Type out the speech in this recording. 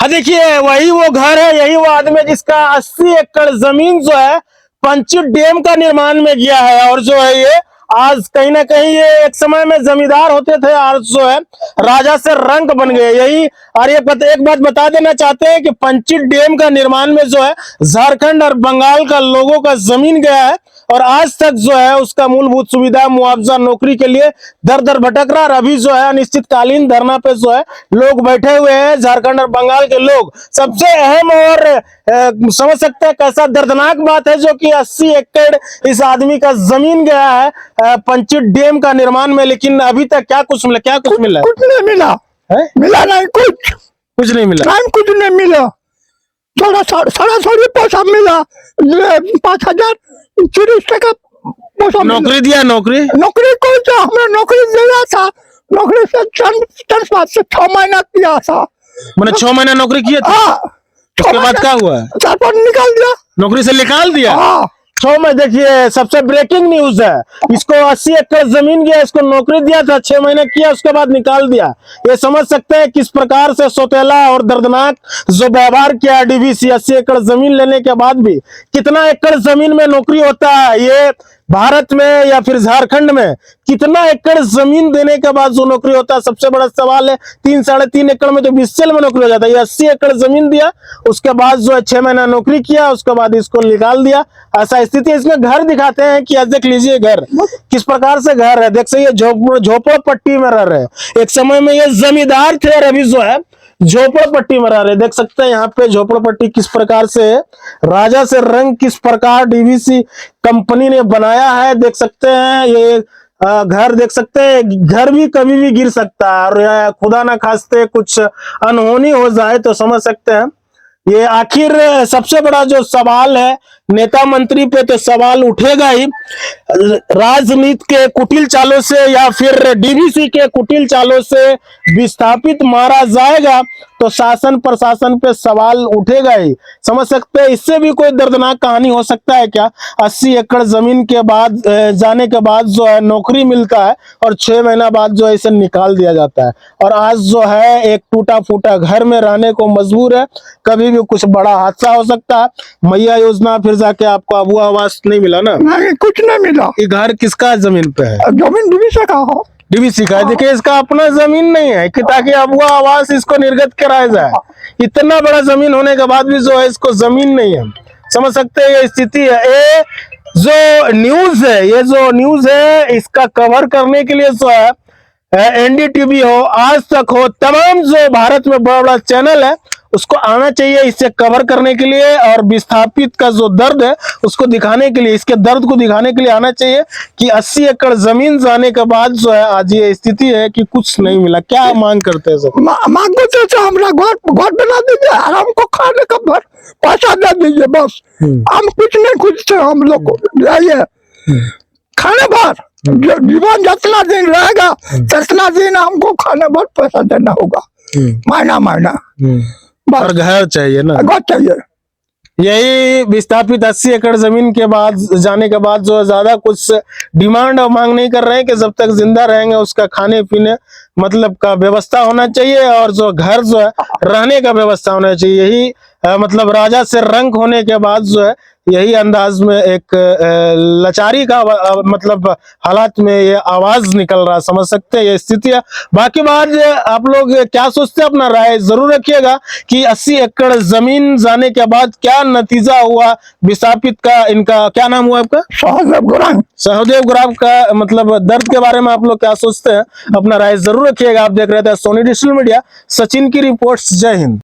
हाँ देखिए, वही वो घर है, यही वो आदमी है जिसका 80 एकड़ जमीन जो है पंचित डैम का निर्माण में गया है। और जो है ये आज कहीं ना कहीं ये एक समय में जमींदार होते थे, आज जो है राजा से रंक बन गए। यही और ये एक बात बता देना चाहते हैं कि पंचित डैम का निर्माण में जो है झारखंड और बंगाल का लोगों का जमीन गया है और आज तक जो है उसका मूलभूत सुविधा मुआवजा नौकरी के लिए दर दर भटक रहा। और अभी जो है अनिश्चितकालीन धरना पे जो है लोग बैठे हुए हैं, झारखंड और बंगाल के लोग। सबसे अहम और समझ सकते हैं कैसा दर्दनाक बात है जो कि 80 एकड़ इस आदमी का जमीन गया है पंचित डैम का निर्माण में, लेकिन अभी तक क्या कुछ मिला? कुछ नहीं मिला है? मिला नहीं, कुछ नहीं मिला, कुछ नहीं मिला। थोड़ा पैसा मिला, 5,000 का पैसा। नौकरी दिया? नौकरी कौन सा? हमें नौकरी दिया था, नौकरी से 6 महीना किया था। मैंने 6 महीना नौकरी किया था। उसके बाद क्या हुआ? 4 निकाल दिया, नौकरी से निकाल दिया। 6 में देखिए सबसे ब्रेकिंग न्यूज है, इसको 80 एकड़ जमीन गया, इसको नौकरी दिया था, 6 महीने किया, उसके बाद निकाल दिया। ये समझ सकते हैं किस प्रकार से सौतेला और दर्दनाक जो व्यवहार किया डीवीसी। 80 एकड़ जमीन लेने के बाद भी कितना एकड़ जमीन में नौकरी होता है ये भारत में या फिर झारखंड में? कितना एकड़ जमीन देने के बाद जो नौकरी होता है, सबसे बड़ा सवाल है। 3-3.5 एकड़ में तो बीएसएल में नौकरी हो जाता है। ये 80 एकड़ जमीन दिया, उसके बाद जो है 6 महीना नौकरी किया, उसके बाद इसको निकाल दिया। ऐसा स्थिति है। इसमें घर दिखाते हैं कि देख लीजिए घर किस प्रकार से घर है, देख सही झोपड़पट्टी में रह रहे। एक समय में ये जमींदार थे और अभी जो है झोपड़पट्टी में रह रहे। देख सकते हैं यहाँ पे झोपड़पट्टी किस प्रकार से, राजा से रंग किस प्रकार डीवीसी कंपनी ने बनाया है। देख सकते हैं ये घर, देख सकते हैं घर भी कभी भी गिर सकता है और खुदा ना खास्ते कुछ अनहोनी हो जाए तो समझ सकते हैं। ये आखिर सबसे बड़ा जो सवाल है नेता मंत्री पे तो सवाल उठेगा ही, राजनीति के कुटिल चालों से या फिर डीवीसी के कुटिल चालों से विस्थापित मारा जाएगा तो शासन प्रशासन पे सवाल उठेगा ही। समझ सकते हैं इससे भी कोई दर्दनाक कहानी हो सकता है क्या? 80 एकड़ जमीन के बाद जाने के बाद जो है नौकरी मिलता है और 6 महीना बाद जो है इसे निकाल दिया जाता है और आज जो है एक टूटा फूटा घर में रहने को मजबूर है। कभी भी कुछ बड़ा हादसा हो सकता है। मैया योजना फिर जाके आपको अबुआ आवास नहीं मिला ना? नहीं, कुछ नहीं मिला। ये घर किसका जमीन पे है? जमीन डीवीसी का हो। डीवीसी का। देखिए इसका अपना जमीन नहीं है कि ताकि अबुआ आवास इसको निर्गत कराया जाए। इतना बड़ा जमीन होने के बाद भी जो है इसको जमीन नहीं है। समझ सकते हैं ये स्थिति है। ये जो न्यूज है इसका कवर करने के लिए जो है एनडीटीवी हो, आज तक हो, तमाम जो भारत में बड़ा बड़ा चैनल है उसको आना चाहिए इससे कवर करने के लिए और विस्थापित का जो दर्द है उसको दिखाने के लिए, इसके दर्द को दिखाने के लिए आना चाहिए कि 80 एकड़ जमीन जाने के बाद जो है आज ये स्थिति है कि कुछ नहीं मिला। क्या मांग करते हैं सब? मांग करते हैं हमरा घर बना दीजिए और हमको खाने का पैसा दे दीजिए बस। हम कुछ नहीं खुजते, हम लोग को खाने भर जीवन जितना दिन रहेगा उतना दिन हमको खाने भर पैसा देना होगा, महीना। और घर चाहिए ना? घर चाहिए। यही विस्थापित 80 एकड़ जमीन के बाद जाने के बाद जो ज्यादा कुछ डिमांड और मांग नहीं कर रहे हैं कि जब तक जिंदा रहेंगे उसका खाने पीने मतलब का व्यवस्था होना चाहिए और जो घर जो है रहने का व्यवस्था होना चाहिए। यही मतलब राजा से रंक होने के बाद जो है यही अंदाज में एक लाचारी का मतलब हालात में ये आवाज निकल रहा, समझ सकते हैं ये स्थिति है। बाकी बात आप लोग क्या सोचते हैं अपना राय जरूर रखिएगा कि 80 एकड़ जमीन जाने के बाद क्या नतीजा हुआ विस्थापित का। इनका क्या नाम हुआ आपका? सहदेव गुराम का मतलब दर्द के बारे में आप लोग क्या सोचते हैं? अपना राय जरूर रखिएगा। आप देख रहे थे सोनी डिजिटल मीडिया। सचिन की रिपोर्ट्स। जय हिंद।